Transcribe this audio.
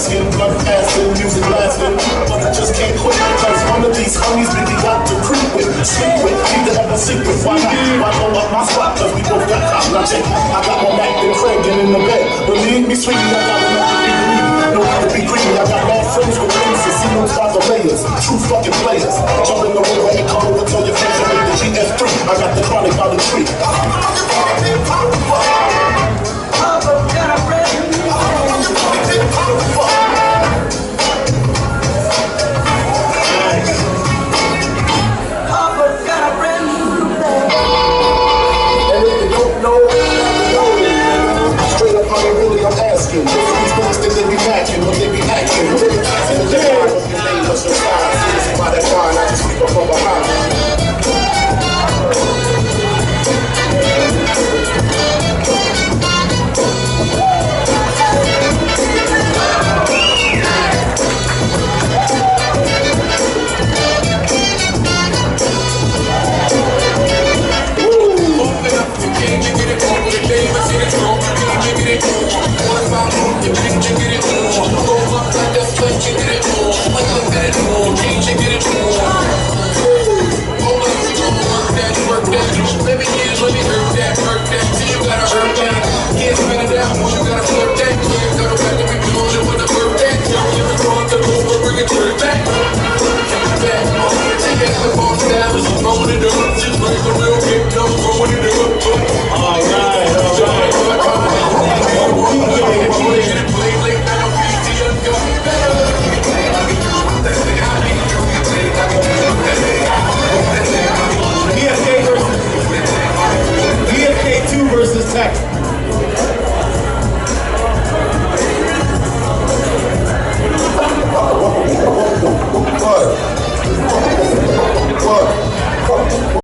asking, blood fasting, music lasting, but I just can't quit because one of these homies really got to creep with, sleep with, need to have a secret. Why not? Why go up my spot? Cause we both got cop logic. I got more Mac than Craig and in the bed. Believe me, sweetie, I got enough to be greedy. No need to be greedy. I got bad friends with things to see those by the layers. True fucking players. Jump in the river and come over, tell your friends to make the GS3. I got the chronic by the tree. I'm asking, these folks think they be matching, but they be acting. And the design of your name was your size. See by that wine, I just sweep up from behind. Open up the game.